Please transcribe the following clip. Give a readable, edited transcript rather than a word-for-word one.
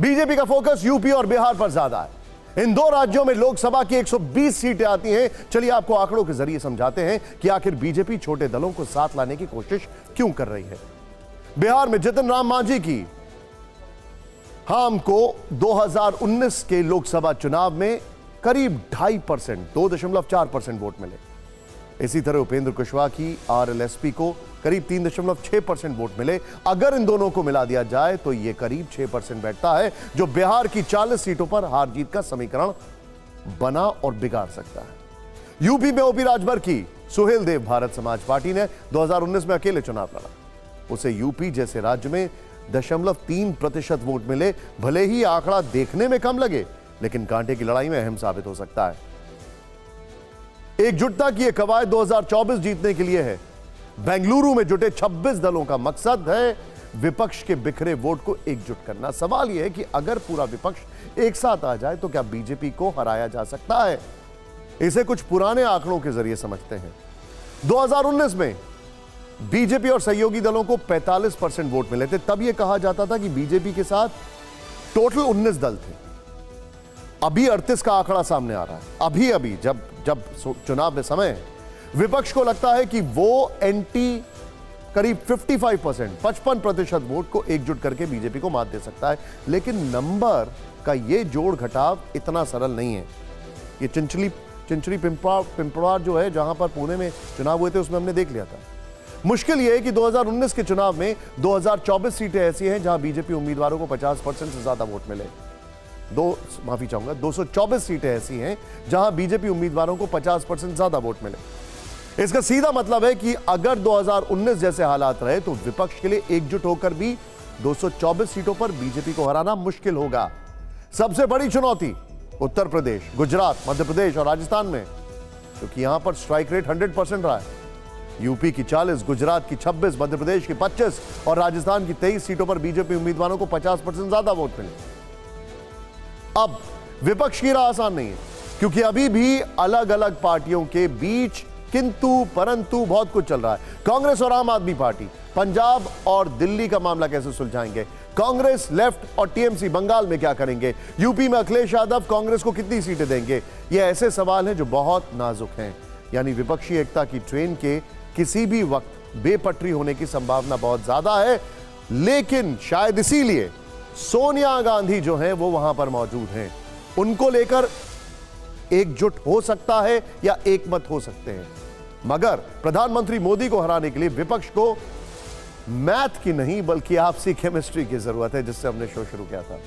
BJP का focus UP और बिहार पर ज्यादा है। इन दो राज्यों में लोकसभा की 120 सीटें आती हैं। चलिए आपको आंकड़ों के जरिए समझाते हैं कि आखिर बीजेपी छोटे दलों को साथ लाने की कोशिश क्यों कर रही है। बिहार में जितन राम मांझी की को 2019 के लोकसभा चुनाव में करीब 2.5%, 2.4% वोट मिले। इसी तरह उपेंद्र कुशवाहा की आरएलएसपी को करीब 3.6% वोट मिले। अगर इन दोनों को मिला दिया जाए तो यह करीब 6% बैठता है, जो बिहार की 40 सीटों पर हार जीत का समीकरण बना और बिगाड़ सकता है। यूपी में ओपी राजभर की सुहेल देव भारत समाज पार्टी ने 2019 में अकेले चुनाव लड़ा। उसे यूपी जैसे राज्य में 0.3% वोट मिले। भले ही आंकड़ा देखने में कम लगे, लेकिन कांटे की लड़ाई में अहम साबित हो सकता है। एकजुटता की यह कवायद 2024 जीतने के लिए है। बेंगलुरु में जुटे 26 दलों का मकसद है विपक्ष के बिखरे वोट को एकजुट करना। सवाल यह है कि अगर पूरा विपक्ष एक साथ आ जाए तो क्या बीजेपी को हराया जा सकता है? इसे कुछ पुराने आंकड़ों के जरिए समझते हैं। 2019 में बीजेपी और सहयोगी दलों को 45% वोट मिले थे। तब यह कहा जाता था कि बीजेपी के साथ टोटल 19 दल थे। अभी 38 का आंकड़ा सामने आ रहा है। अभी जब चुनाव में समय है, विपक्ष को लगता है कि वो एंटी करीब 55% वोट को एकजुट करके बीजेपी को मात दे सकता है। लेकिन नंबर का ये जोड़ घटाव इतना सरल नहीं है। ये चिंचली पिंपरार जो है, जहां पर पुणे में चुनाव हुए थे, उसमें हमने देख लिया था। मुश्किल यह है कि 2019 के चुनाव में 2024 सीटें ऐसी हैं जहां बीजेपी उम्मीदवारों को 50% से ज्यादा वोट मिले। 224 सीटें ऐसी हैं जहां बीजेपी उम्मीदवारों को 50% ज्यादा वोट मिले। इसका सीधा मतलब है कि अगर 2019 जैसे हालात रहे तो विपक्ष के लिए एकजुट होकर भी 224 सीटों पर बीजेपी को हराना मुश्किल होगा। सबसे बड़ी चुनौती उत्तर प्रदेश, गुजरात, मध्य प्रदेश और राजस्थान में, क्योंकि यहां पर स्ट्राइक रेट 100% रहा है। यूपी की 40, गुजरात की 26, मध्य प्रदेश की 25 और राजस्थान की 23 सीटों पर बीजेपी उम्मीदवारों को 50% ज्यादा वोट मिले। अब विपक्ष की राह आसान नहीं है, क्योंकि अभी भी अलग अलग पार्टियों के बीच किंतु परंतु बहुत कुछ चल रहा है। कांग्रेस और आम आदमी पार्टी पंजाब और दिल्ली का मामला कैसे सुलझाएंगे? कांग्रेस, लेफ्ट और टीएमसी बंगाल में क्या करेंगे? यूपी में अखिलेश यादव कांग्रेस को कितनी सीटें देंगे? ये ऐसे सवाल हैं जो बहुत नाजुक हैं। यानी विपक्षी एकता की ट्रेन के किसी भी वक्त बेपटरी होने की संभावना बहुत ज्यादा है। लेकिन शायद इसीलिए सोनिया गांधी जो है वो वहां पर मौजूद हैं। उनको लेकर एकजुट हो सकता है या एकमत हो सकते हैं, मगर प्रधानमंत्री मोदी को हराने के लिए विपक्ष को मैथ की नहीं बल्कि आपसी केमिस्ट्री की जरूरत है, जिससे हमने शो शुरू किया था।